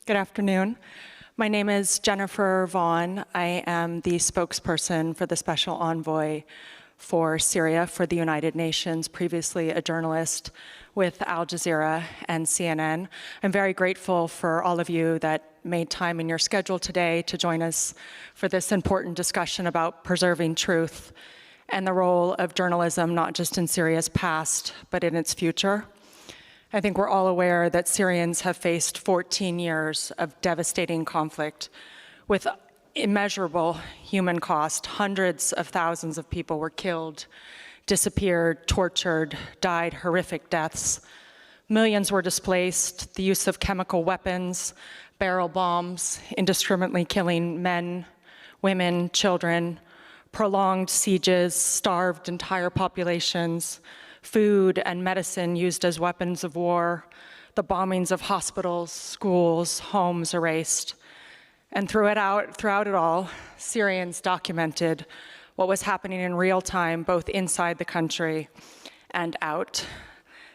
Good afternoon. My name is Jennifer Vaughn. I am the spokesperson for the Special Envoy for Syria for the United Nations, previously a journalist with Al Jazeera and CNN. I'm very grateful for all of you that made time in your schedule today to join us for this important discussion about preserving truth and the role of journalism, not just in Syria's past, but in its future. I think we're all aware that Syrians have faced 14 years of devastating conflict with immeasurable human cost. Hundreds of thousands of people were killed, disappeared, tortured, died horrific deaths. Millions were displaced, the use of chemical weapons, barrel bombs, indiscriminately killing men, women, children, prolonged sieges, starved entire populations, food and medicine used as weapons of war, the bombings of hospitals, schools, homes erased. And throughout it all, Syrians documented what was happening in real time, both inside the country and out.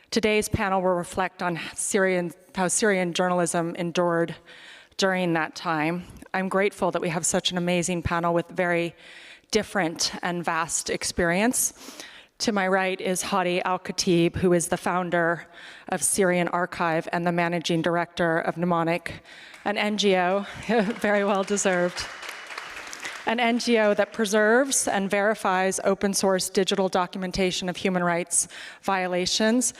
Today's panel will reflect on how Syrian journalism endured during that time. I'm grateful that we have such an amazing panel with very different and vast experience. To my right is Hadi Al-Khatib, who is the founder of Syrian Archive and the managing director of Mnemonic, an NGO, very well deserved, an NGO that preserves and verifies open source digital documentation of human rights violations.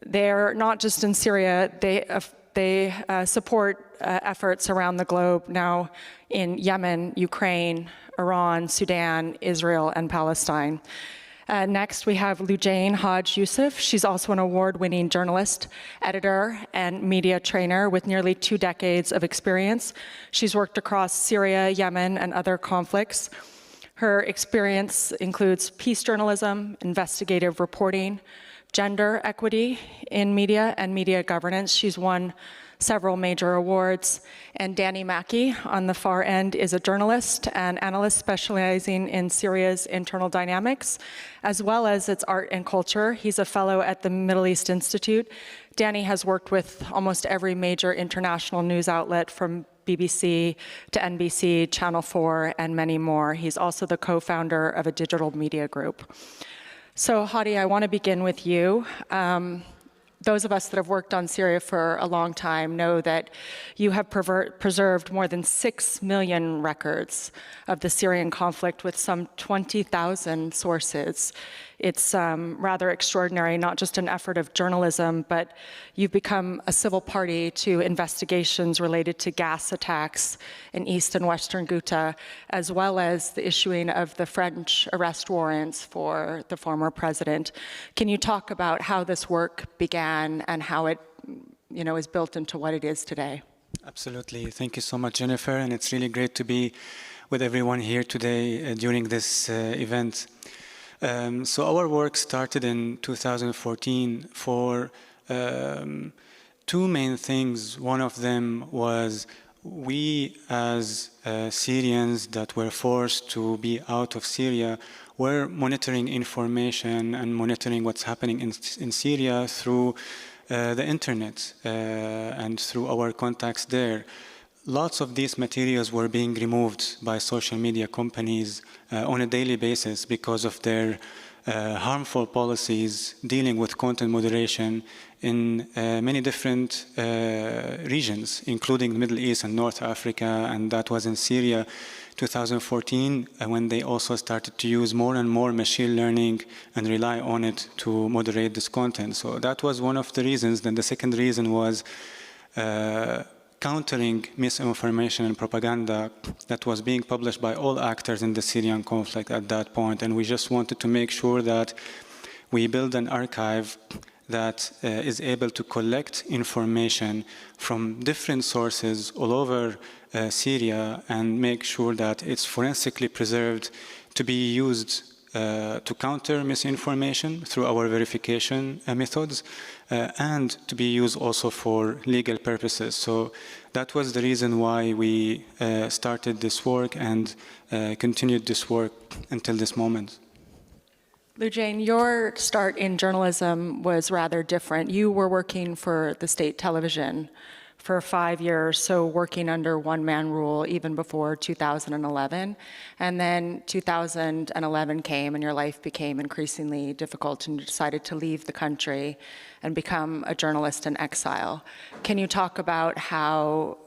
They're not just in Syria, they support efforts around the globe now in Yemen, Ukraine, Iran, Sudan, Israel, and Palestine. Next, we have Lujain Haj Youssef. She's also an award-winning journalist, editor, and media trainer with nearly 2 decades of experience. She's worked across Syria, Yemen, and other conflicts. Her experience includes peace journalism, investigative reporting, gender equity in media, and media governance. She's won several major awards. And Danny Mackey, on the far end, is a journalist and analyst specializing in Syria's internal dynamics, as well as its art and culture. He's a fellow at the Middle East Institute. Danny has worked with almost every major international news outlet, from BBC to NBC, Channel 4, and many more. He's also the co-founder of a digital media group. So Hadi, I want to begin with you. Those of us that have worked on Syria for a long time know that you have preserved more than 6 million records of the Syrian conflict with some 20,000 sources. It's rather extraordinary, not just an effort of journalism, but you've become a civil party to investigations related to gas attacks in East and Western Ghouta, as well as the issuing of the French arrest warrants for the former president. Can you talk about how this work began and how it, is built into what it is today? Absolutely. Thank you so much, Jennifer. And it's really great to be with everyone here today during this event. So our work started in 2014 for 2 main things. One of them was we, as Syrians that were forced to be out of Syria, were monitoring information and monitoring what's happening in Syria through the internet and through our contacts there. Lots of these materials were being removed by social media companies on a daily basis because of their harmful policies dealing with content moderation in many different regions, including the Middle East and North Africa, and that was in Syria 2014 when they also started to use more and more machine learning and rely on it to moderate this content. So that was one of the reasons. Then the second reason was countering misinformation and propaganda that was being published by all actors in the Syrian conflict at that point. And we just wanted to make sure that we build an archive that is able to collect information from different sources all over Syria and make sure that it's forensically preserved to be used to counter misinformation through our verification methods and to be used also for legal purposes. So that was the reason why we started this work and continued this work until this moment. Lujain, your start in journalism was rather different. You were working for the state television for 5 years, so working under one-man rule even before 2011. And then 2011 came and your life became increasingly difficult and you decided to leave the country and become a journalist in exile. Can you talk about how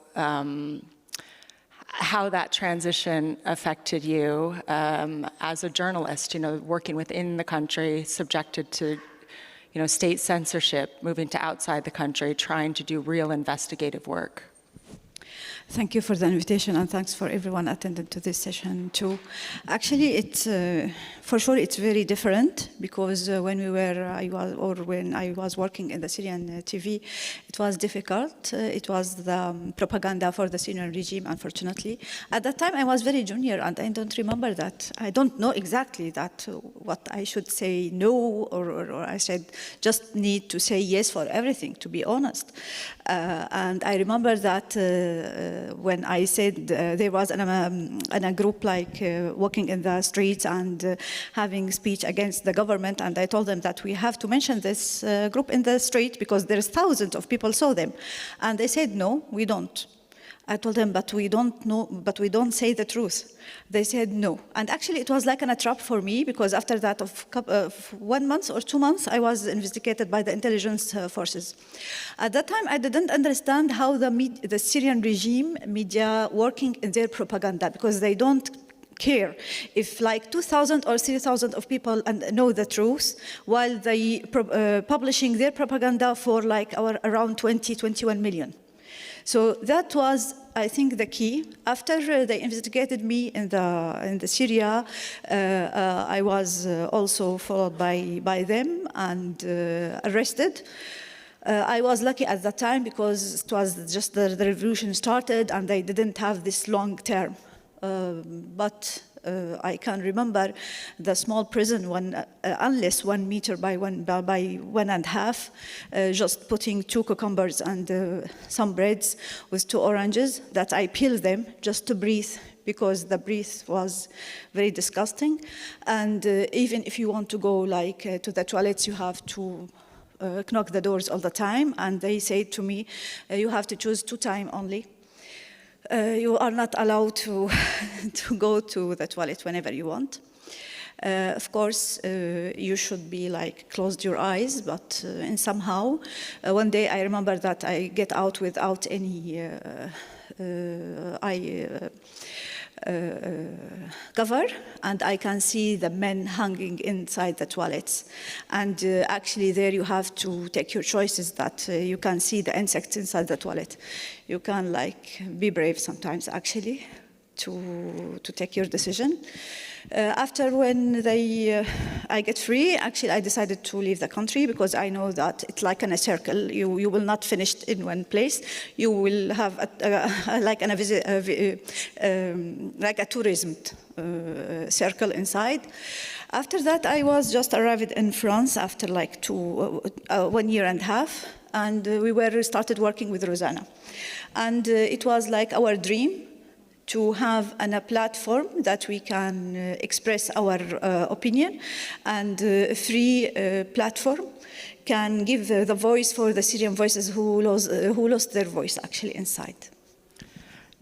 that transition affected you as a journalist, working within the country, subjected to state censorship, moving to outside the country, trying to do real investigative work? Thank you for the invitation, and thanks for everyone attending to this session too. Actually, it's for sure it's very different because when I was working in the Syrian TV, it was difficult. It was the propaganda for the Syrian regime, unfortunately. At that time, I was very junior, and I don't remember that. I don't know exactly that what I should say no, or I said just need to say yes for everything, to be honest. And I remember that when I said there was a group like walking in the streets and having speech against the government, and I told them that we have to mention this group in the street because there's thousands of people saw them, and they said no, we don't. I told them, but we don't say the truth. They said no. And actually it was like a trap for me because after that of 1 month or 2 months, I was investigated by the intelligence forces. At that time, I didn't understand how the Syrian regime media working in their propaganda because they don't care if like 2,000 or 3,000 of people know the truth while they publishing their propaganda for like around 21 million. So that was, I think, the key. After they investigated me in the Syria, I was also followed by them and arrested. I was lucky at that time because it was just the revolution started and they didn't have this long term. But I can remember the small prison, unless 1 meter by 1.5, just putting 2 cucumbers and some breads with 2 oranges that I peeled them just to breathe because the breath was very disgusting. And even if you want to go like to the toilets, you have to knock the doors all the time. And they say to me, you have to choose 2 times only. You are not allowed to go to the toilet whenever you want. Of course, you should be like closed your eyes, but in somehow, one day I remember that I get out without any cover, and I can see the men hanging inside the toilets. And actually there you have to take your choices that you can see the insects inside the toilet. You can like be brave sometimes actually to take your decision. After when I get free, actually I decided to leave the country because I know that it's like in a circle. You will not finish in one place. You will have like a tourism circle inside. After that, I was just arrived in France after like 1.5 years, and we started working with Rosanna. And it was like our dream to have a platform that we can express our opinion, and a free platform can give the voice for the Syrian voices who lost their voice actually inside.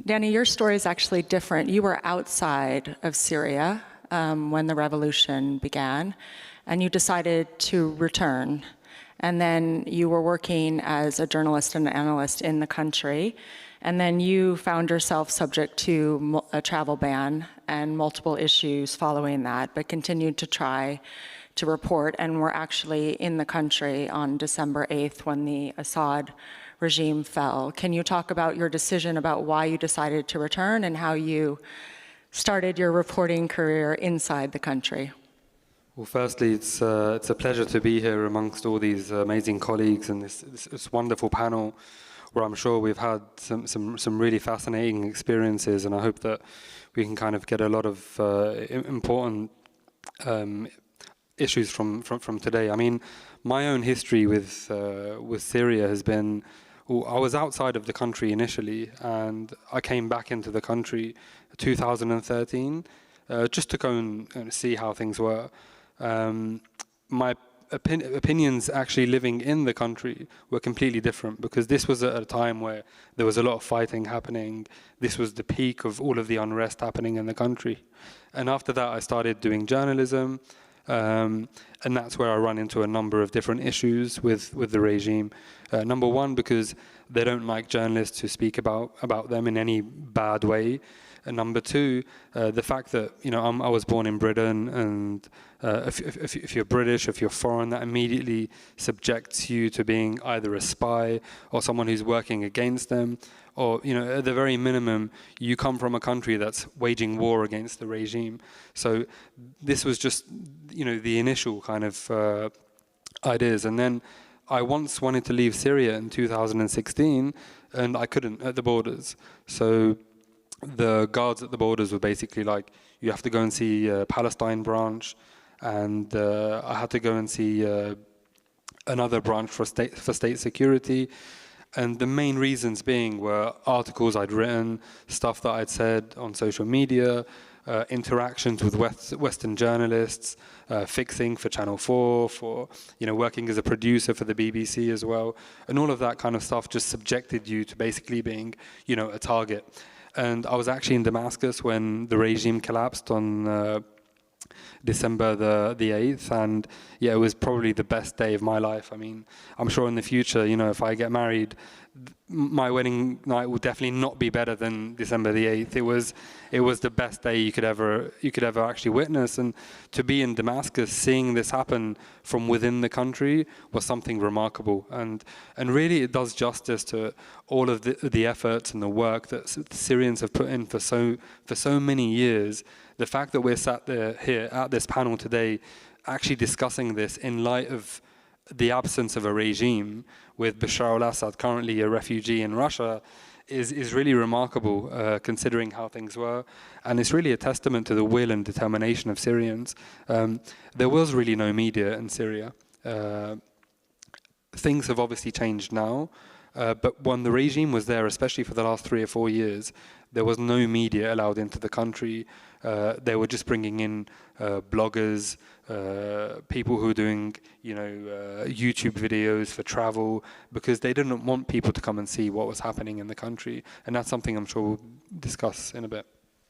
Danny, your story is actually different. You were outside of Syria when the revolution began, and you decided to return. And then you were working as a journalist and an analyst in the country. And then you found yourself subject to a travel ban and multiple issues following that, but continued to try to report and were actually in the country on December 8th when the Assad regime fell. Can you talk about your decision about why you decided to return and how you started your reporting career inside the country? Well, firstly, it's a pleasure to be here amongst all these amazing colleagues and this wonderful panel, where I'm sure we've had some really fascinating experiences, and I hope that we can kind of get a lot of important issues from today. I mean, my own history with Syria has been, I was outside of the country initially, and I came back into the country 2013 just to go and see how things were. My opinions actually living in the country were completely different, because this was at a time where there was a lot of fighting happening. This was the peak of all of the unrest happening in the country. And after that, I started doing journalism, and that's where I run into a number of different issues with the regime. Number one, because they don't like journalists to speak about them in any bad way. And number two, the fact that, you know, I was born in Britain, and if you're British, if you're foreign, that immediately subjects you to being either a spy or someone who's working against them, or, you know, at the very minimum, you come from a country that's waging war against the regime. So this was just, you know, the initial kind of ideas. And then I once wanted to leave Syria in 2016, and I couldn't at the borders. So the guards at the borders were basically like, you have to go and see Palestine branch, and I had to go and see another branch for state security. And the main reasons being were articles I'd written, stuff that I'd said on social media, interactions with Western journalists, fixing for Channel 4, for, you know, working as a producer for the BBC as well. And all of that kind of stuff just subjected you to basically being, you know, a target. And I was actually in Damascus when the regime collapsed on December the 8th, and yeah, it was probably the best day of my life. I mean, I'm sure in the future, you know, if I get married, my wedding night will definitely not be better than December the 8th. It was the best day you could ever actually witness. And to be in Damascus, seeing this happen from within the country was something remarkable. And really, it does justice to all of the efforts and the work that the Syrians have put in for so many years. The fact that we're sat here at this panel today, actually discussing this in light of the absence of a regime, with Bashar al-Assad currently a refugee in Russia, is really remarkable, considering how things were. And it's really a testament to the will and determination of Syrians. There was really no media in Syria. Things have obviously changed now, but when the regime was there, especially for the last 3 or 4 years, there was no media allowed into the country. They were just bringing in bloggers, people who were doing, you know, YouTube videos for travel, because they didn't want people to come and see what was happening in the country. And that's something I'm sure we'll discuss in a bit.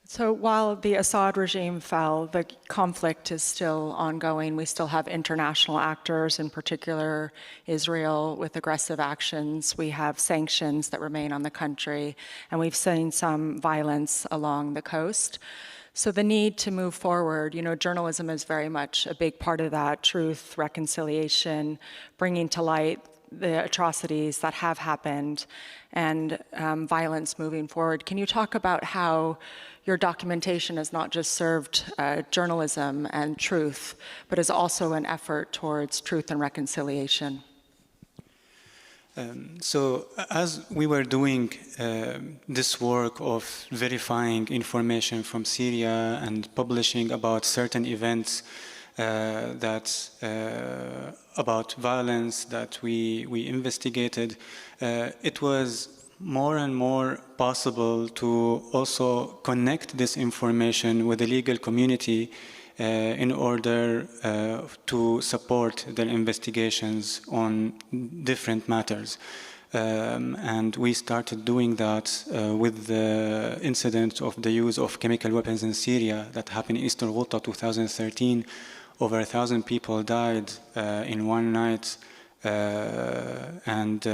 So while the Assad regime fell, the conflict is still ongoing. We still have international actors, in particular Israel, with aggressive actions. We have sanctions that remain on the country, and we've seen some violence along the coast. So the need to move forward, you know, journalism is very much a big part of that. Truth, reconciliation, bringing to light the atrocities that have happened, and violence moving forward. Can you talk about how your documentation has not just served journalism and truth, but is also an effort towards truth and reconciliation? So as we were doing this work of verifying information from Syria and publishing about certain events about violence that we investigated, it was more and more possible to also connect this information with the legal community in order to support their investigations on different matters. And we started doing that with the incident of the use of chemical weapons in Syria that happened in Eastern Ghouta 2013. Over 1,000 people died in one night, and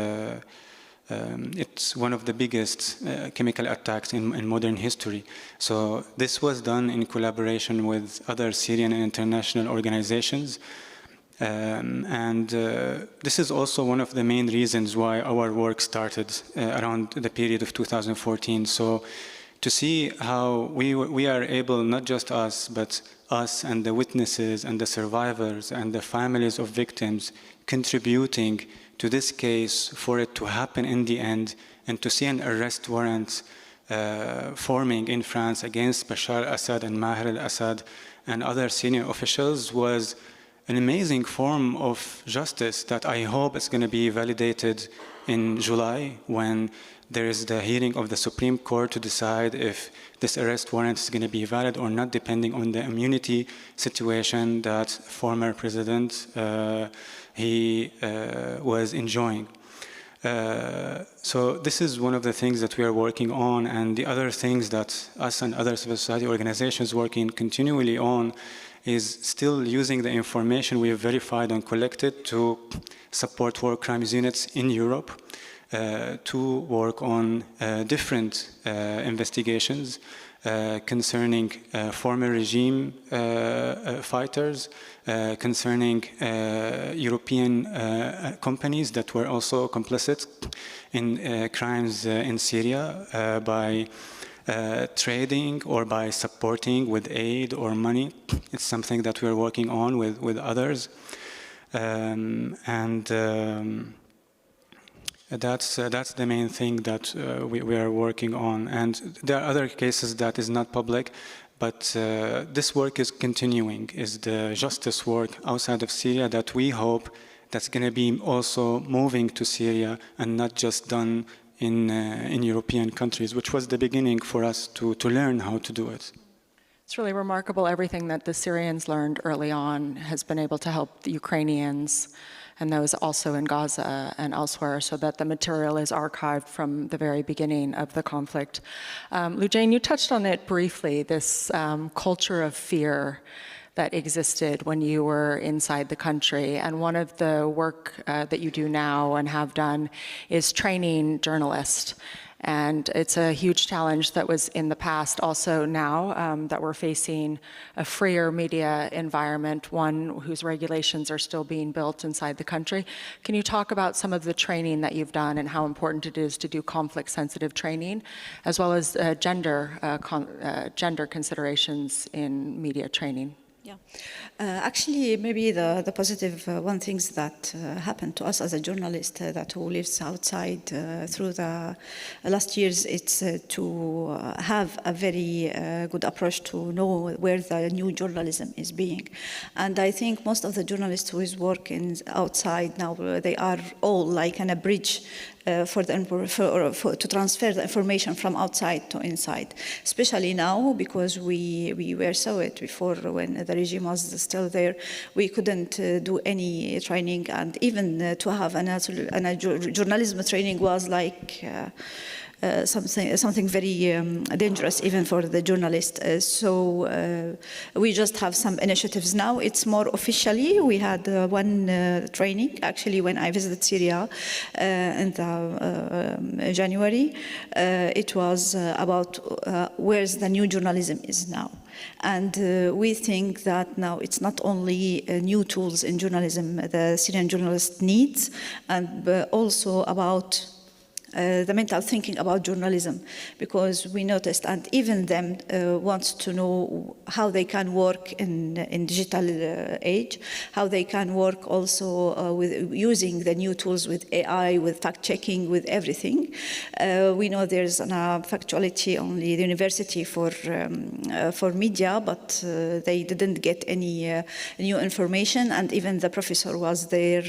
it's one of the biggest chemical attacks in modern history. So this was done in collaboration with other Syrian and international organizations. This is also one of the main reasons why our work started around the period of 2014. So to see how we are able, not just us, but us and the witnesses and the survivors and the families of victims contributing to this case for it to happen in the end, and to see an arrest warrant forming in France against Bashar al-Assad and Maher al-Assad and other senior officials was an amazing form of justice that I hope is going to be validated in July when there is the hearing of the Supreme Court to decide if this arrest warrant is going to be valid or not, depending on the immunity situation that former president he was enjoying. So this is one of the things that we are working on, and the other things that us and other civil society organizations working continually on is still using the information we have verified and collected to support war crimes units in Europe to work on different investigations concerning former regime fighters, concerning European companies that were also complicit in crimes in Syria by trading or by supporting with aid or money. It's something that we're working on with others. That's the main thing that we are working on. And there are other cases that is not public, but this work is continuing, is the justice work outside of Syria that we hope that's going to be also moving to Syria and not just done in European countries, which was the beginning for us to learn how to do it. It's really remarkable. Everything that the Syrians learned early on has been able to help the Ukrainians and those also in Gaza and elsewhere, so that the material is archived from the very beginning of the conflict. Lujane, you touched on it briefly, this culture of fear that existed when you were inside the country. And one of the work that you do now and have done is training journalists. And it's a huge challenge that was in the past, also now that we're facing a freer media environment, one whose regulations are still being built inside the country. Can you talk about some of the training that you've done and how important it is to do conflict-sensitive training, as well as gender considerations in media training? Yeah, actually, maybe the positive one things that happened to us as a journalist that who lives outside through the last years, it's to have a very good approach to know where the new journalism is being. And I think most of the journalists who is working outside now, they are all like a bridge to transfer the information from outside to inside, especially now because we saw it before when the regime was still there. We couldn't do any training, and even to have a journalism training was like something very dangerous even for the journalist. So we just have some initiatives now. It's more officially. We had one training actually when I visited Syria in January. It was about where's the new journalism is now. And we think that now it's not only new tools in journalism the Syrian journalist needs, but also about the mental thinking about journalism, because we noticed, and even them wants to know how they can work in digital age, how they can work also with using the new tools with AI, with fact checking, with everything. We know there's an factuality only the university for media, but they didn't get any new information, and even the professor was there.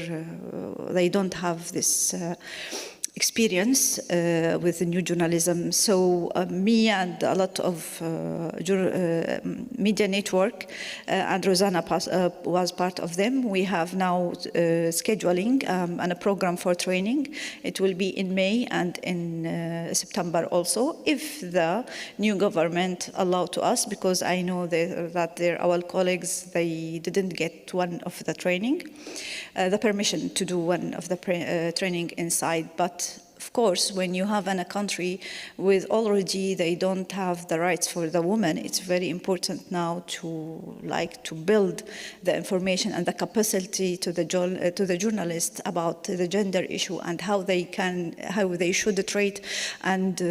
They don't have this experience with the new journalism. So me and a lot of media network, and Rosanna was part of them. We have now scheduling and a program for training. It will be in May and in September also, if the new government allow to us, because I know that our colleagues, they didn't get one of the training, the permission to do one of the training inside. But of course, when you have in a country with already they don't have the rights for the woman, it's very important now to build the information and the capacity to the journalists about the gender issue and how they should treat and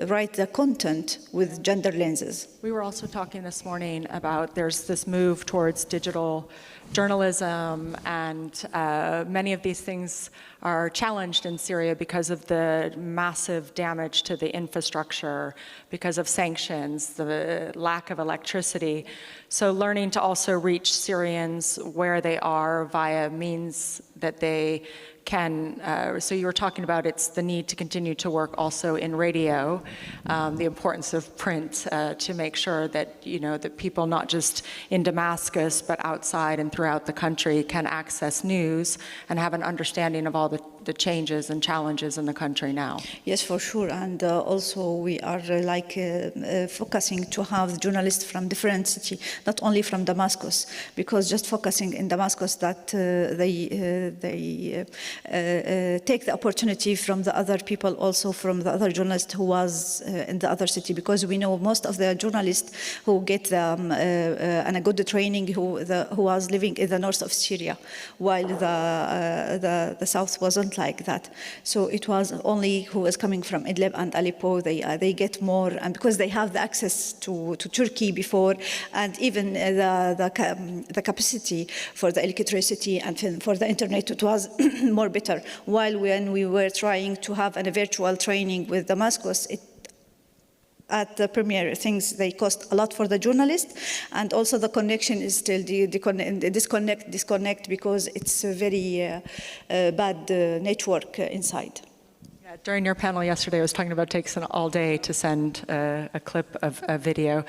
write the content with gender lenses. We were also talking this morning about there's this move towards digital journalism, and many of these things are challenged in Syria because of the the massive damage to the infrastructure because of sanctions, the lack of electricity. So learning to also reach Syrians where they are via means that they can, so you were talking about it's the need to continue to work also in radio, the importance of print to make sure that, that people not just in Damascus, but outside and throughout the country can access news and have an understanding of all the changes and challenges in the country now. Yes, for sure. And also we are focusing to have journalists from different cities, not only from Damascus, because just focusing in Damascus that they take the opportunity from the other people, also from the other journalists who was in the other city, because we know most of the journalists who get and a good training who was living in the north of Syria, while the south wasn't like that. So it was only who was coming from Idlib and Aleppo. They get more, and because they have the access to Turkey before, and even the capacity for the electricity and for the internet, it was more better. While when we were trying to have a virtual training with Damascus, at the premier things, they cost a lot for the journalist, and also the connection is still disconnect because it's a very bad network inside. Yeah, during your panel yesterday, I was talking about it takes all day to send a clip of a video.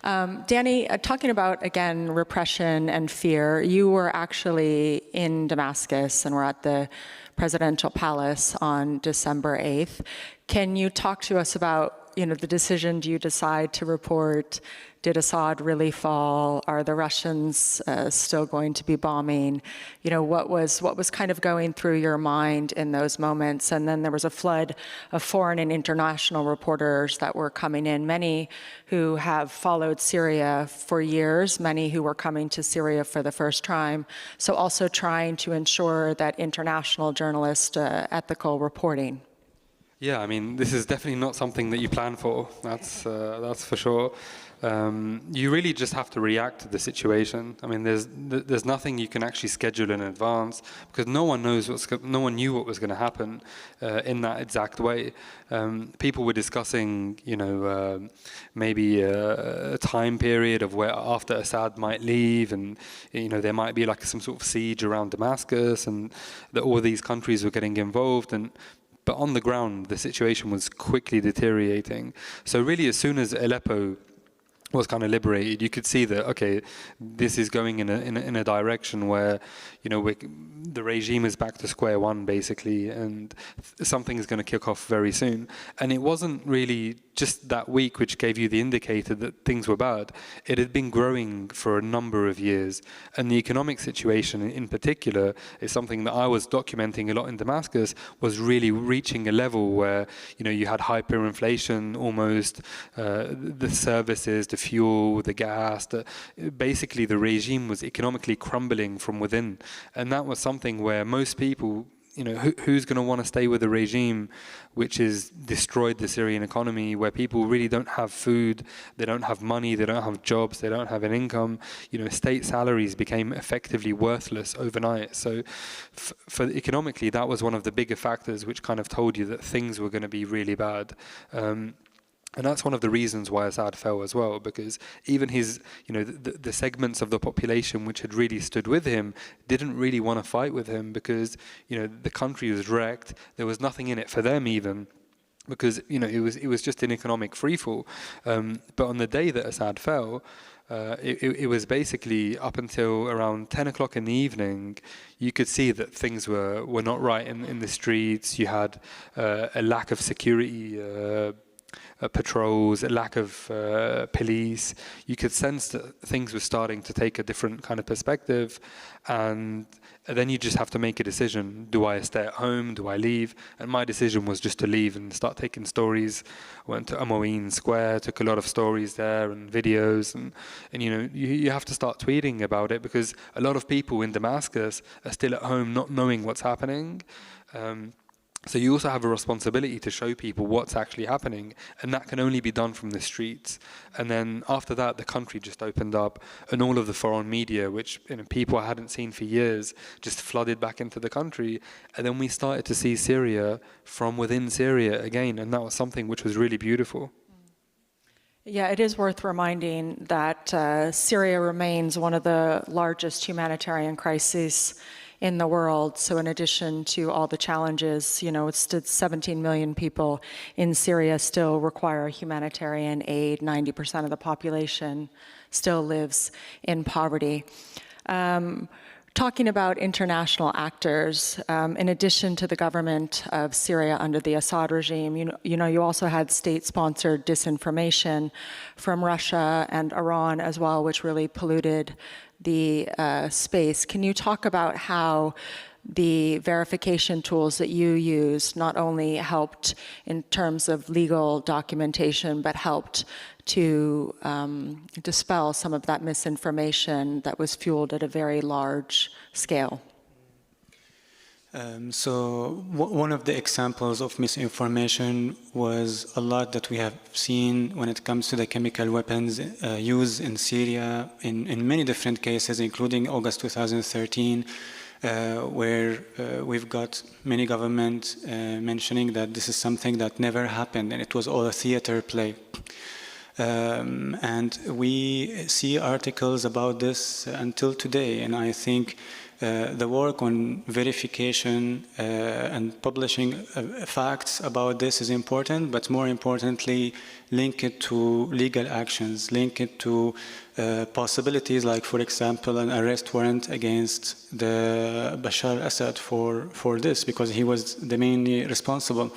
Danny, talking about, again, repression and fear, you were actually in Damascus and were at the presidential palace on December 8th. Can you talk to us about the decision? Do you decide to report? Did Assad really fall? Are the Russians still going to be bombing? What was kind of going through your mind in those moments? And then there was a flood of foreign and international reporters that were coming in, many who have followed Syria for years, many who were coming to Syria for the first time. So also trying to ensure that international journalist ethical reporting. Yeah, I mean, this is definitely not something that you plan for. That's for sure. You really just have to react to the situation. I mean, there's nothing you can actually schedule in advance because no one knew what was going to happen in that exact way. People were discussing, maybe a time period of where after Assad might leave, and there might be like some sort of siege around Damascus, and that all these countries were getting involved. But on the ground, the situation was quickly deteriorating. So really, as soon as Aleppo was kind of liberated, you could see that, okay, this is going in a direction where, the regime is back to square one, basically, and something is going to kick off very soon. And it wasn't really just that week which gave you the indicator that things were bad. It had been growing for a number of years. And the economic situation in particular is something that I was documenting a lot in Damascus, was really reaching a level where, you had hyperinflation almost, the services, the fuel, the gas, basically the regime was economically crumbling from within. And that was something where most people, who's going to want to stay with a regime which has destroyed the Syrian economy, where people really don't have food, they don't have money, they don't have jobs, they don't have an income. State salaries became effectively worthless overnight. So for economically, that was one of the bigger factors which kind of told you that things were going to be really bad. And that's one of the reasons why Assad fell as well, because even his, the segments of the population which had really stood with him didn't really want to fight with him because, the country was wrecked. There was nothing in it for them even, because, it was just an economic freefall. But on the day that Assad fell, it was basically up until around 10 o'clock in the evening, you could see that things were not right in the streets. You had a lack of security patrols, a lack of police. You could sense that things were starting to take a different kind of perspective, and then you just have to make a decision. Do I stay at home? Do I leave? And my decision was just to leave and start taking stories. I went to Amaween Square, took a lot of stories there and videos, and you have to start tweeting about it because a lot of people in Damascus are still at home not knowing what's happening. So you also have a responsibility to show people what's actually happening, and that can only be done from the streets. And then after that, the country just opened up, and all of the foreign media, which people I hadn't seen for years, just flooded back into the country. And then we started to see Syria from within Syria again, and that was something which was really beautiful. Yeah, it is worth reminding that Syria remains one of the largest humanitarian crises in the world. So in addition to all the challenges, it's 17 million people in Syria still require humanitarian aid. 90% of the population still lives in poverty. Talking about international actors, in addition to the government of Syria under the Assad regime, you also had state-sponsored disinformation from Russia and Iran as well, which really polluted the space. Can you talk about how the verification tools that you used not only helped in terms of legal documentation, but helped to dispel some of that misinformation that was fueled at a very large scale? So one of the examples of misinformation was a lot that we have seen when it comes to the chemical weapons used in Syria in many different cases, including August 2013, where we've got many governments mentioning that this is something that never happened and it was all a theater play. And we see articles about this until today, and I think the work on verification and publishing facts about this is important, but more importantly, link it to legal actions, link it to possibilities like, for example, an arrest warrant against the Bashar Assad for this, because he was the mainly responsible.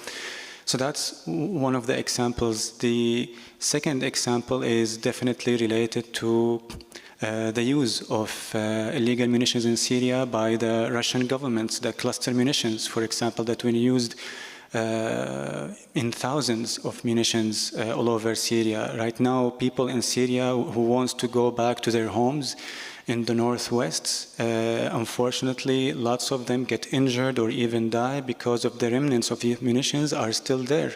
So that's one of the examples. The second example is definitely related to the use of illegal munitions in Syria by the Russian government, the cluster munitions, for example, that were used in thousands of munitions all over Syria. Right now, people in Syria who want to go back to their homes in the northwest, unfortunately, lots of them get injured or even die because of the remnants of the munitions are still there.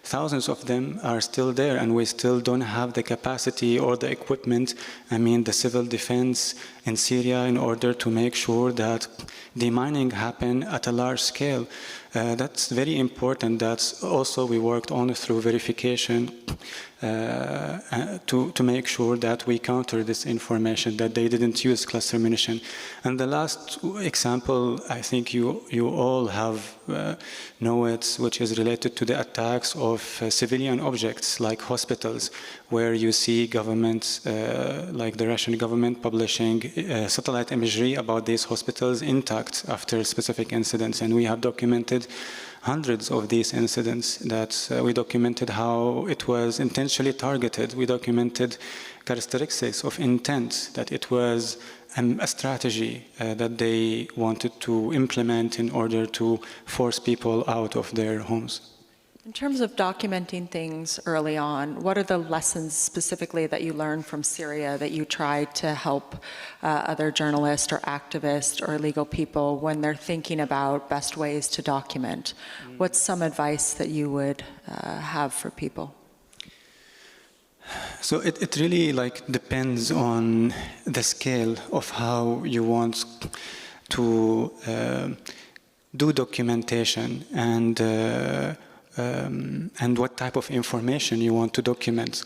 Thousands of them are still there, and we still don't have the capacity or the equipment, the civil defense in Syria, in order to make sure that demining happen at a large scale. That's very important. That's also we worked on through verification to make sure that we counter this information, that they didn't use cluster munition. And the last example, I think you all have know it, which is related to the attacks of civilian objects like hospitals, where you see governments like the Russian government publishing satellite imagery about these hospitals intact after specific incidents. And we have documented hundreds of these incidents that we documented how it was intentionally targeted. We documented characteristics of intent, that it was a strategy that they wanted to implement in order to force people out of their homes. In terms of documenting things early on, what are the lessons specifically that you learned from Syria that you tried to help other journalists or activists or legal people when they're thinking about best ways to document? What's some advice that you would have for people? So it really depends on the scale of how you want to do documentation and what type of information you want to document.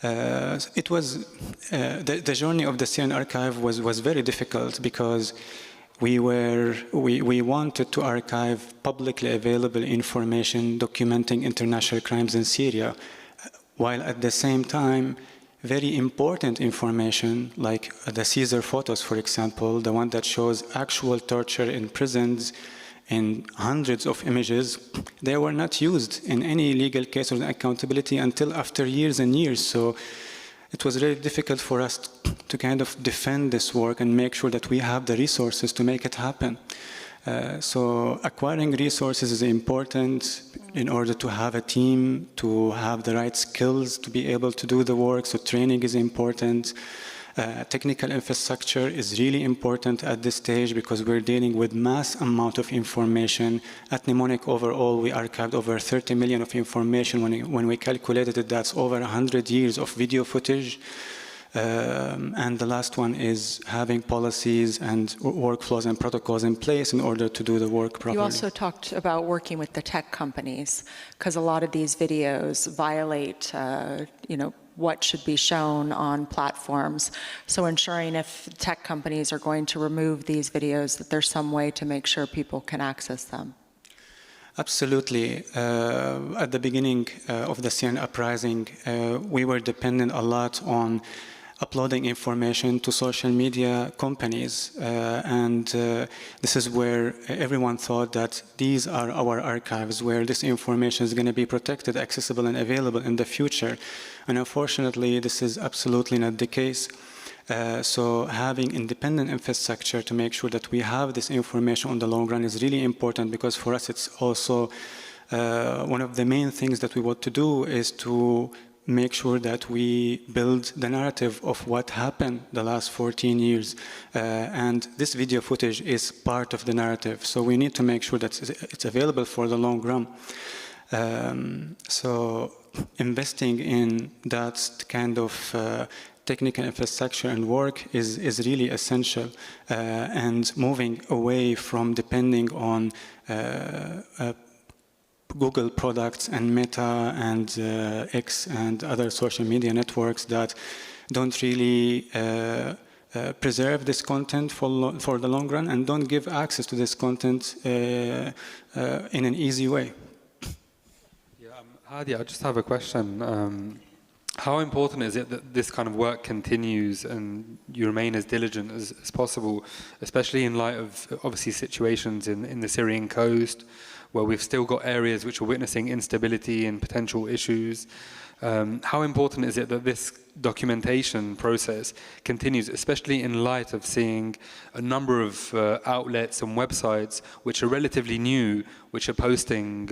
It was the journey of the Syrian archive was very difficult because we wanted to archive publicly available information documenting international crimes in Syria, while at the same time very important information like the Caesar photos, for example, the one that shows actual torture in prisons in hundreds of images, they were not used in any legal case or accountability until after years and years. So it was really difficult for us to kind of defend this work and make sure that we have the resources to make it happen. So acquiring resources is important in order to have a team, to have the right skills to be able to do the work. So training is important. Technical infrastructure is really important at this stage because we're dealing with mass amount of information. At Mnemonic overall, we archived over 30 million of information. When we calculated it, that's over 100 years of video footage. And the last one is having policies and workflows and protocols in place in order to do the work properly. You also talked about working with the tech companies, because a lot of these videos violate, what should be shown on platforms. So ensuring if tech companies are going to remove these videos, that there's some way to make sure people can access them. Absolutely. At the beginning of the Syrian uprising, we were dependent a lot on uploading information to social media companies. This is where everyone thought that these are our archives, where this information is going to be protected, accessible, and available in the future. And unfortunately, this is absolutely not the case. So having independent infrastructure to make sure that we have this information on the long run is really important, because for us it's also one of the main things that we want to do is to make sure that we build the narrative of what happened the last 14 years. And this video footage is part of the narrative. So we need to make sure that it's available for the long run. So investing in that kind of technical infrastructure and work is really essential, and moving away from depending on Google products and Meta and X and other social media networks that don't really preserve this content for the long run and don't give access to this content in an easy way. Yeah, Hadi, I just have a question. How important is it that this kind of work continues and you remain as diligent as possible, especially in light of obviously situations in the Syrian coast, where we've still got areas which are witnessing instability and potential issues? How important is it that this documentation process continues, especially in light of seeing a number of outlets and websites which are relatively new, which are posting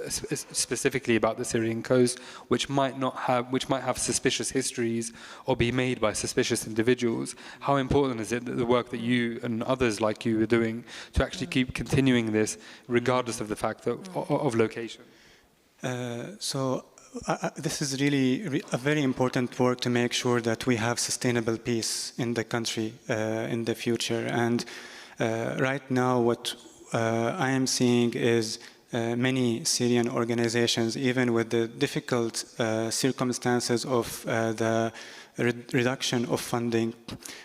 specifically about the Syrian coast, which might have suspicious histories or be made by suspicious individuals? How important is it that the work that you and others like you are doing to actually keep continuing this, regardless of the fact of location? This is really a very important work to make sure that we have sustainable peace in the country in the future. And right now, what I am seeing is many Syrian organizations, even with the difficult circumstances of the reduction of funding,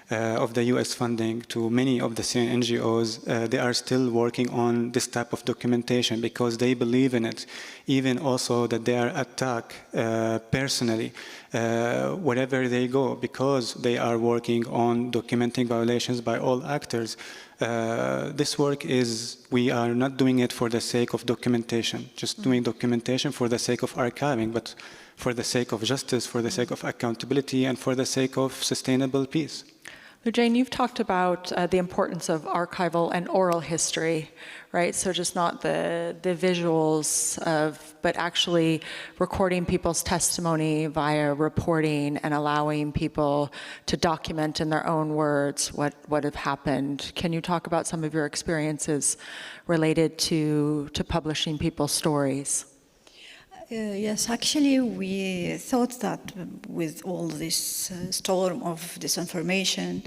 of the US funding to many of the Syrian NGOs, they are still working on this type of documentation because they believe in it. Even also that they are attacked personally wherever they go, because they are working on documenting violations by all actors. This work we are not doing it for the sake of documentation, just doing documentation for the sake of archiving, but for the sake of justice, for the sake of accountability, and for the sake of sustainable peace. Jane, you've talked about the importance of archival and oral history, right? So just not the visuals but actually recording people's testimony via reporting and allowing people to document in their own words what have happened. Can you talk about some of your experiences related to publishing people's stories? Yes, actually, we thought that with all this storm of disinformation,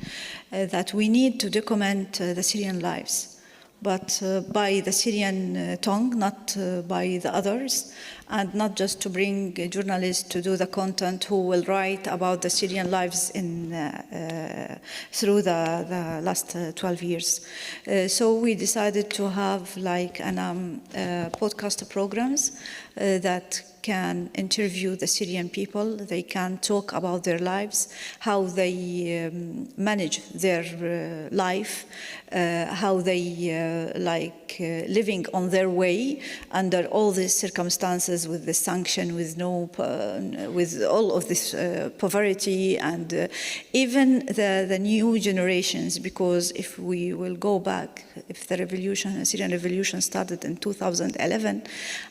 that we need to document the Syrian lives, but by the Syrian tongue, not by the others, and not just to bring journalists to do the content who will write about the Syrian lives through the last 12 years. So we decided to have like podcast programs that can interview the Syrian people. They can talk about their lives, how they manage their life, how they living on their way under all these circumstances, with the sanction, with with all of this poverty, and even the new generations. Because if we will go back, if the Syrian revolution started in 2011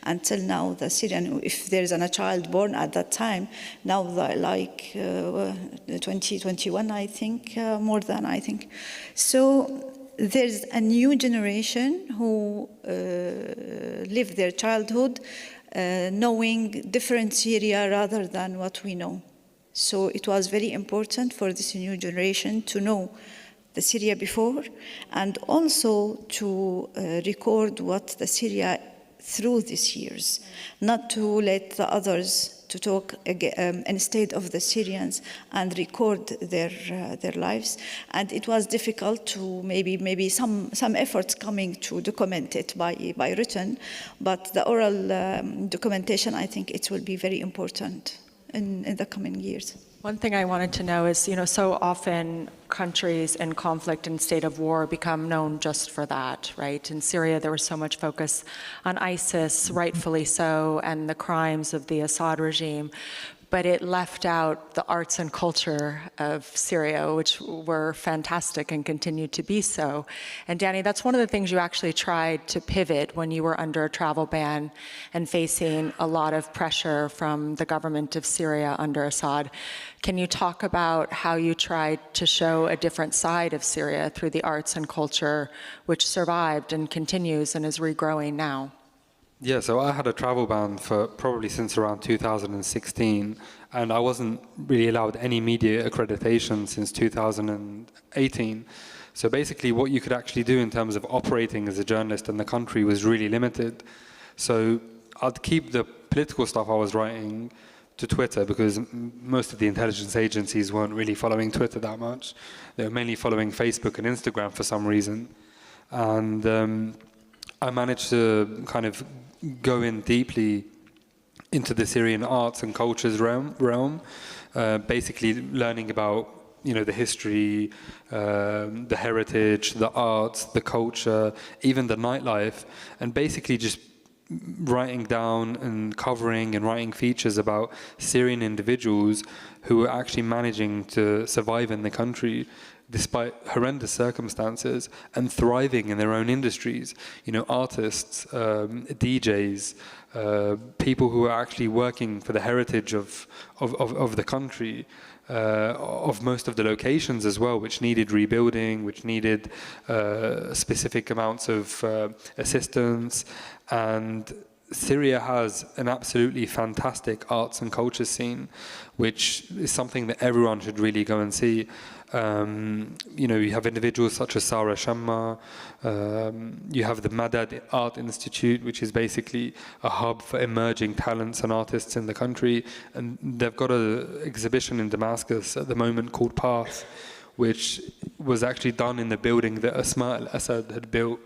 until now, the Syrian, if there is a child born at that time, now 2021, I think, more than, I think. So there's a new generation who live their childhood knowing different Syria rather than what we know. So it was very important for this new generation to know the Syria before, and also to record what the Syria through these years, not to let the others to talk instead of the Syrians and record their lives. And it was difficult to maybe some efforts coming to document it by written, but the oral documentation, I think it will be very important in the coming years. One thing I wanted to know is, so often countries in conflict and state of war become known just for that, right? In Syria, there was so much focus on ISIS, rightfully so, and the crimes of the Assad regime. But it left out the arts and culture of Syria, which were fantastic and continue to be so. And Danny, that's one of the things you actually tried to pivot when you were under a travel ban and facing a lot of pressure from the government of Syria under Assad. Can you talk about how you tried to show a different side of Syria through the arts and culture, which survived and continues and is regrowing now? Yeah, so I had a travel ban for probably since around 2016, and I wasn't really allowed any media accreditation since 2018. So basically what you could actually do in terms of operating as a journalist in the country was really limited. So I'd keep the political stuff I was writing to Twitter, because most of the intelligence agencies weren't really following Twitter that much. They were mainly following Facebook and Instagram for some reason. And I managed to kind of go in deeply into the Syrian arts and cultures realm, basically learning about the history, the heritage, the arts, the culture, even the nightlife, and basically just writing down and covering and writing features about Syrian individuals who were actually managing to survive in the country despite horrendous circumstances and thriving in their own industries. Artists, DJs, people who are actually working for the heritage of the country, of most of the locations as well, which needed rebuilding, which needed specific amounts of assistance. And Syria has an absolutely fantastic arts and culture scene, which is something that everyone should really go and see. You have individuals such as Sarah Shamma, you have the Madad Art Institute, which is basically a hub for emerging talents and artists in the country, and they've got an exhibition in Damascus at the moment called Path, which was actually done in the building that Asma al-Assad had built,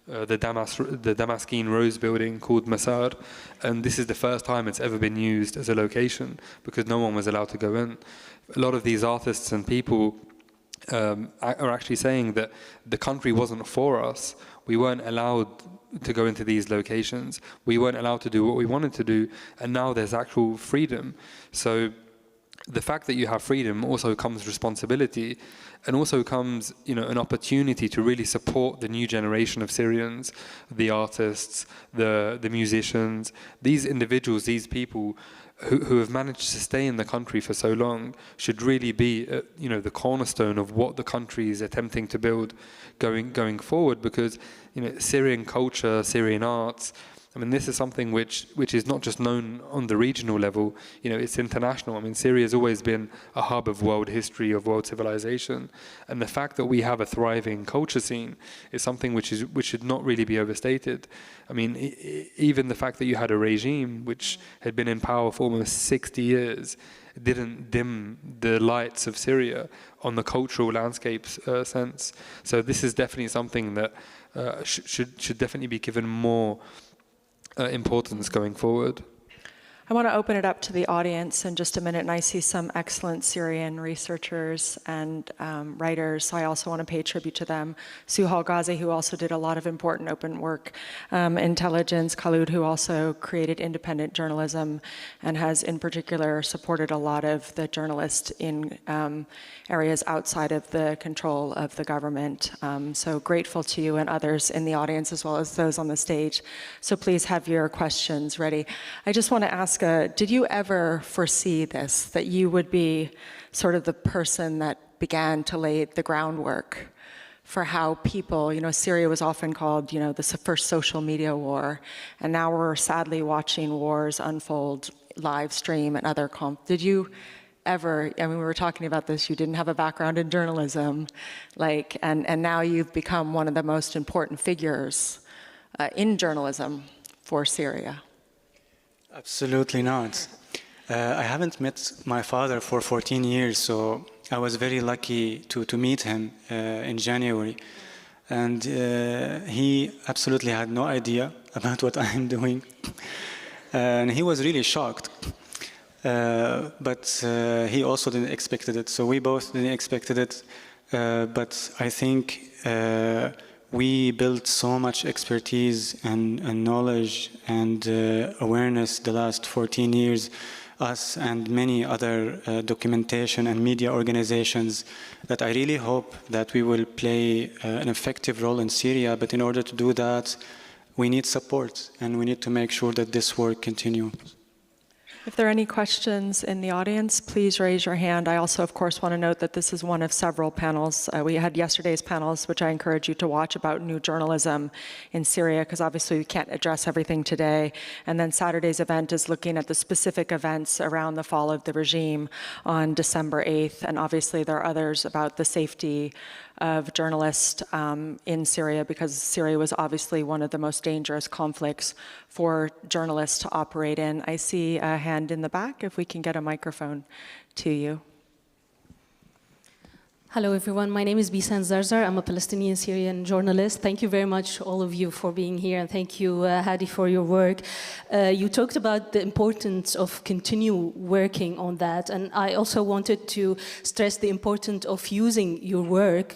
the Damascene Rose building called Masad, and this is the first time it's ever been used as a location because no one was allowed to go in. A lot of these artists and people are actually saying that the country wasn't for us. We weren't allowed to go into these locations. We weren't allowed to do what we wanted to do, and now there's actual freedom. So the fact that you have freedom also comes responsibility, and also comes, an opportunity to really support the new generation of Syrians, the artists, the musicians, these individuals, these people who have managed to stay in the country for so long should really be, the cornerstone of what the country is attempting to build going forward. Because, Syrian culture, Syrian arts, this is something which is not just known on the regional level, it's international. Syria has always been a hub of world history, of world civilization. And the fact that we have a thriving culture scene is something which should not really be overstated. Even the fact that you had a regime which had been in power for almost 60 years didn't dim the lights of Syria on the cultural landscape sense. So this is definitely something that should definitely be given more importance going forward. I want to open it up to the audience in just a minute, and I see some excellent Syrian researchers and writers, so I also want to pay tribute to them. Suhal Ghazi, who also did a lot of important open work, intelligence, Khalud, who also created independent journalism and has in particular supported a lot of the journalists in areas outside of the control of the government. So grateful to you and others in the audience as well as those on the stage. So please have your questions ready. I just want to ask, did you ever foresee this, that you would be sort of the person that began to lay the groundwork for how people, Syria was often called, the first social media war, and now we're sadly watching wars unfold live stream and other did you ever, we were talking about this, you didn't have a background in journalism, and now you've become one of the most important figures in journalism for Syria. Absolutely not. I haven't met my father for 14 years, so I was very lucky to meet him in January. And he absolutely had no idea about what I'm doing. And he was really shocked. But he also didn't expect it. So we both didn't expect it. But I think we built so much expertise and knowledge and awareness the last 14 years, us and many other documentation and media organizations, that I really hope that we will play an effective role in Syria. But in order to do that, we need support, and we need to make sure that this work continues. If there are any questions in the audience, please raise your hand. I also, of course, want to note that this is one of several panels. We had yesterday's panels, which I encourage you to watch, about new journalism in Syria, because obviously we can't address everything today. And then Saturday's event is looking at the specific events around the fall of the regime on December 8th. And obviously there are others about the safety of journalists in Syria, because Syria was obviously one of the most dangerous conflicts for journalists to operate in. I see a hand in the back, if we can get a microphone to you. Hello, everyone. My name is Bisan Zarzar. I'm a Palestinian Syrian journalist. Thank you very much, all of you, for being here. And thank you, Hadi, for your work. You talked about the importance of continue working on that. And I also wanted to stress the importance of using your work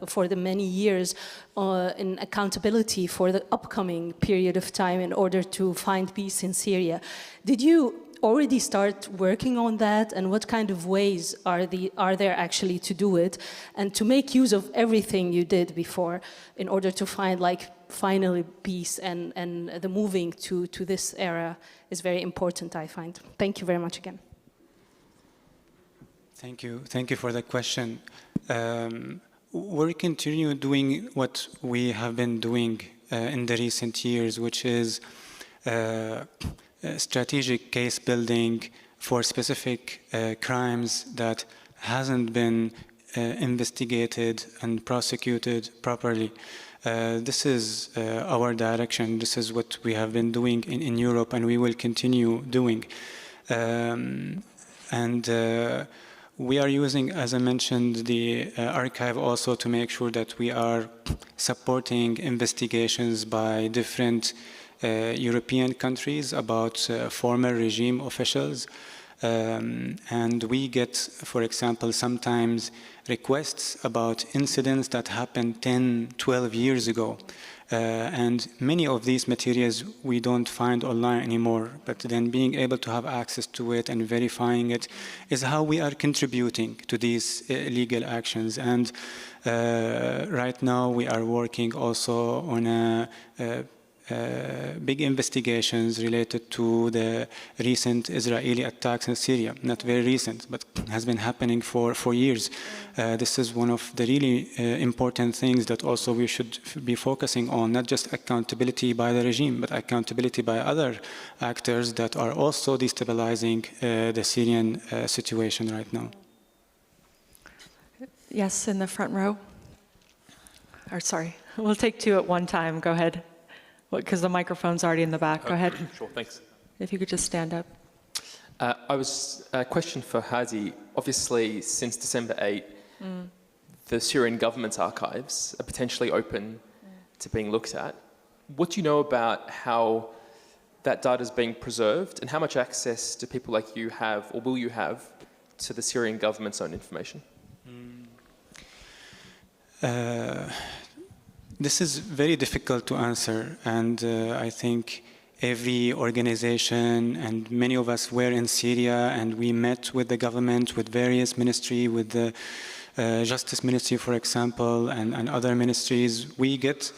for the many years in accountability for the upcoming period of time in order to find peace in Syria. Did you already start working on that, and what kind of ways are there actually to do it and to make use of everything you did before in order to find finally peace, and the moving to this era is very important, I find. Thank you very much again. Thank you for the question. We're continue doing what we have been doing in the recent years, which is strategic case building for specific crimes that hasn't been investigated and prosecuted properly. This is our direction. This is what we have been doing in Europe, and we will continue doing. We are using, as I mentioned, the archive also to make sure that we are supporting investigations by different European countries about former regime officials. And we get, for example, sometimes requests about incidents that happened 10, 12 years ago. And many of these materials we don't find online anymore, but then being able to have access to it and verifying it is how we are contributing to these legal actions. And right now we are working also on big investigations related to the recent Israeli attacks in Syria. Not very recent, but has been happening for years. This is one of the really important things that also we should be focusing on, not just accountability by the regime, but accountability by other actors that are also destabilizing the Syrian situation right now. Yes, in the front row. Or sorry, we'll take two at one time. Go ahead. Because the microphone's already in the back. Go ahead. Sure, thanks. If you could just stand up. I was a question for Hadi. Obviously, since December 8, the Syrian government's archives are potentially open to being looked at. What do you know about how that data is being preserved, and how much access do people like you have, or will you have, to the Syrian government's own information? This is very difficult to answer, and I think every organization and many of us were in Syria, and we met with the government, with various ministries, with the Justice Ministry, for example, and other ministries. We get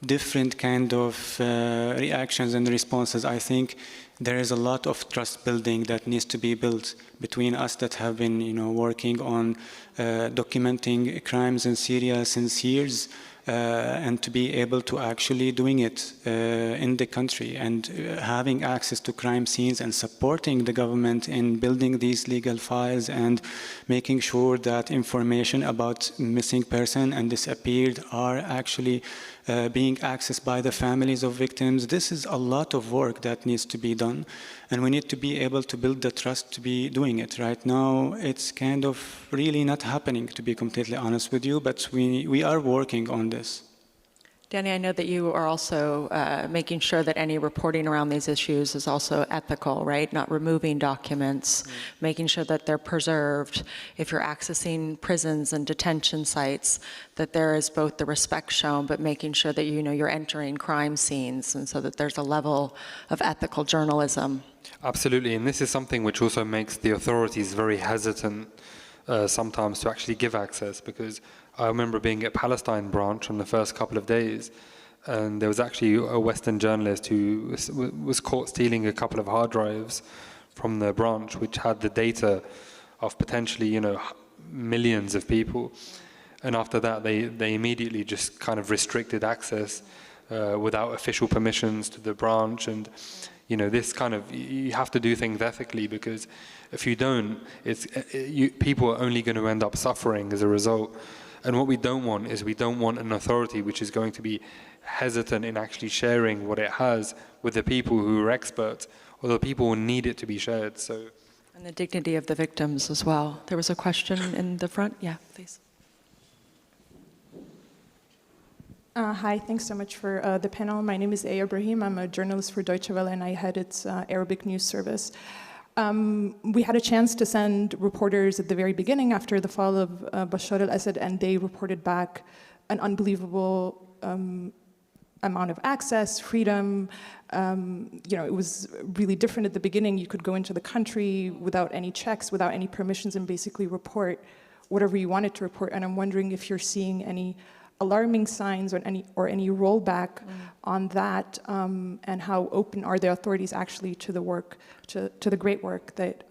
different kind of reactions and responses. I think there is a lot of trust building that needs to be built between us that have been, working on documenting crimes in Syria since years, and to be able to actually doing it in the country and having access to crime scenes and supporting the government in building these legal files and making sure that information about missing person and disappeared are actually being accessed by the families of victims. This is a lot of work that needs to be done, and we need to be able to build the trust to be doing it. Right now, it's kind of really not happening, to be completely honest with you, but we are working on this. Danny, I know that you are also making sure that any reporting around these issues is also ethical, right? Not removing documents, making sure that they're preserved. If you're accessing prisons and detention sites, that there is both the respect shown, but making sure that you're entering crime scenes, and so that there's a level of ethical journalism. Absolutely, and this is something which also makes the authorities very hesitant sometimes to actually give access, because I remember being at Palestine branch on the first couple of days, and there was actually a Western journalist who was caught stealing a couple of hard drives from the branch, which had the data of potentially, millions of people. And after that, they immediately just kind of restricted access without official permissions to the branch. And this kind of, you have to do things ethically, because if you don't, people are only going to end up suffering as a result. And what we don't want is, we don't want an authority which is going to be hesitant in actually sharing what it has with the people who are experts, or the people who need it to be shared. So, and the dignity of the victims as well. There was a question in the front. Yeah, please. Hi, thanks so much for the panel. My name is Aya Ibrahim. I'm a journalist for Deutsche Welle, and I head its Arabic news service. We had a chance to send reporters at the very beginning after the fall of Bashar al-Assad, and they reported back an unbelievable amount of access, freedom. It was really different at the beginning. You could go into the country without any checks, without any permissions, and basically report whatever you wanted to report. And I'm wondering if you're seeing any alarming signs or any rollback on that, and how open are the authorities actually to the work, to the great work that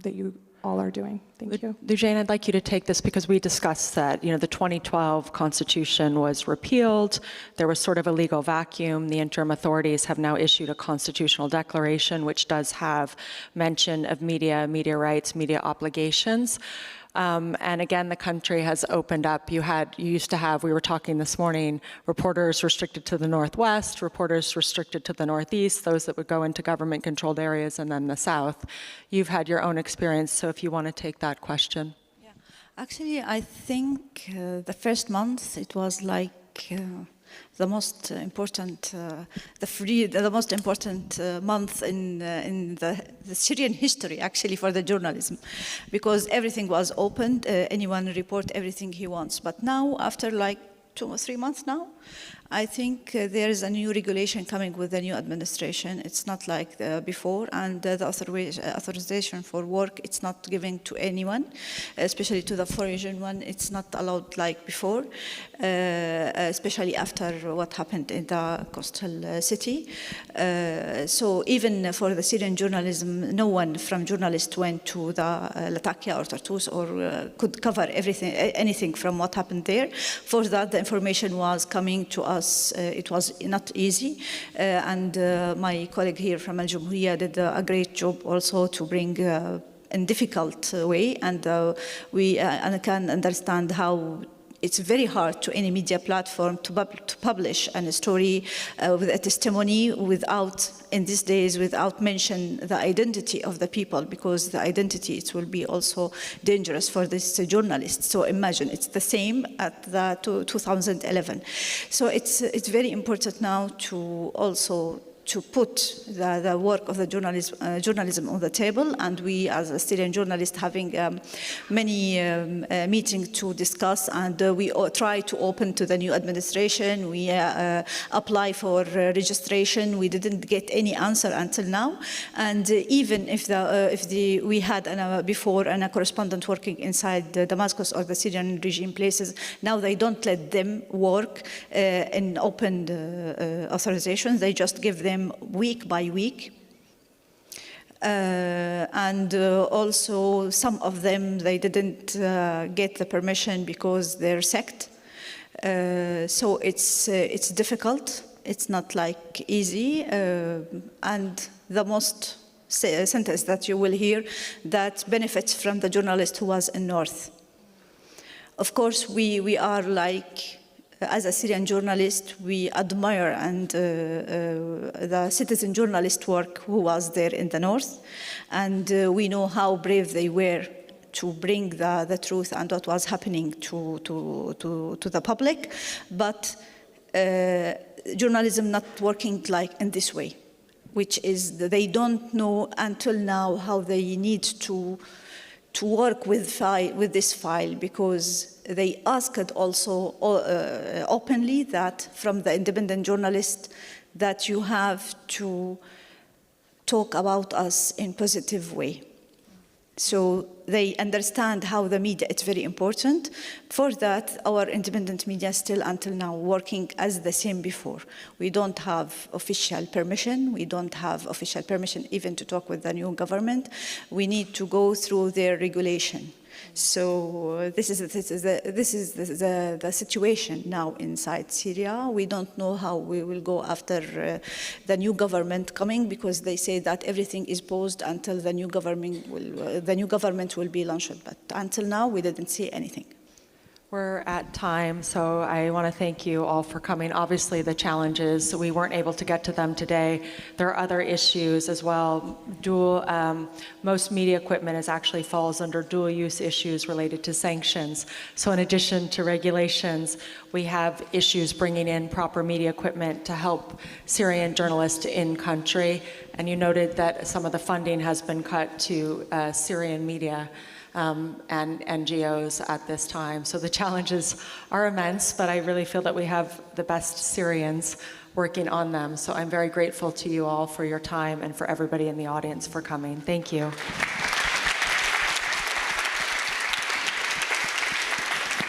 you all are doing. Thank you. Lujain, I'd like you to take this, because we discussed that, the 2012 Constitution was repealed. There was sort of a legal vacuum. The interim authorities have now issued a constitutional declaration, which does have mention of media rights, media obligations. And again, the country has opened up. You used to have, we were talking this morning, reporters restricted to the Northwest, reporters restricted to the Northeast, those that would go into government-controlled areas, and then the South. You've had your own experience, so if you want to take that question. Yeah. Actually, I think the first month, it was like the most important, the most important month in the Syrian history, actually, for the journalism, because everything was opened. Anyone report everything he wants. But now, after like 2 or 3 months now, I think there is a new regulation coming with the new administration. It's not like before, and the authorization for work, it's not given to anyone, especially to the foreign one. It's not allowed like before, especially after what happened in the coastal city. So even for the Syrian journalism, no one from journalists went to the Latakia or Tartus or could cover anything from what happened there. For that, the information was coming to us. It was not easy, and my colleague here from Al Jamhuriya did a great job also to bring in difficult way, and we can understand how it's very hard to any media platform to publish a story with a testimony without, in these days, without mention the identity of the people, because the identity, it will be also dangerous for this journalist. So imagine, it's the same at the 2011. So it's very important now to also to put the work of the journalism on the table, and we as a Syrian journalists having many meetings to discuss, and we try to open to the new administration. We apply for registration. We didn't get any answer until now, and even if we had before a correspondent working inside Damascus or the Syrian regime places, now they don't let them work in open authorizations. They just give them week by week. And also some of them, they didn't get the permission because they're sect. So it's difficult. It's not like easy. And the most sentence that you will hear that benefits from the journalist who was in North. Of course, we are like, as a Syrian journalist, we admire and the citizen journalist work who was there in the North, and we know how brave they were to bring the truth and what was happening to the public. But journalism not working like in this way, which is they don't know until now how they need to work with this file, because they asked also openly that from the independent journalist that you have to talk about us in positive way. So they understand how the media is very important. For that, our independent media still until now working as the same before. We don't have official permission. We don't have official permission even to talk with the new government. We need to go through their regulation. So this is the situation now inside Syria. We don't know how we will go after the new government coming, because they say that everything is paused until the new government will be launched. But until now, we didn't see anything. We're at time, so I want to thank you all for coming. Obviously, the challenges, we weren't able to get to them today. There are other issues as well. Most media equipment actually falls under dual-use issues related to sanctions. So in addition to regulations, we have issues bringing in proper media equipment to help Syrian journalists in country. And you noted that some of the funding has been cut to Syrian media and NGOs at this time. So the challenges are immense, but I really feel that we have the best Syrians working on them. So I'm very grateful to you all for your time and for everybody in the audience for coming. Thank you.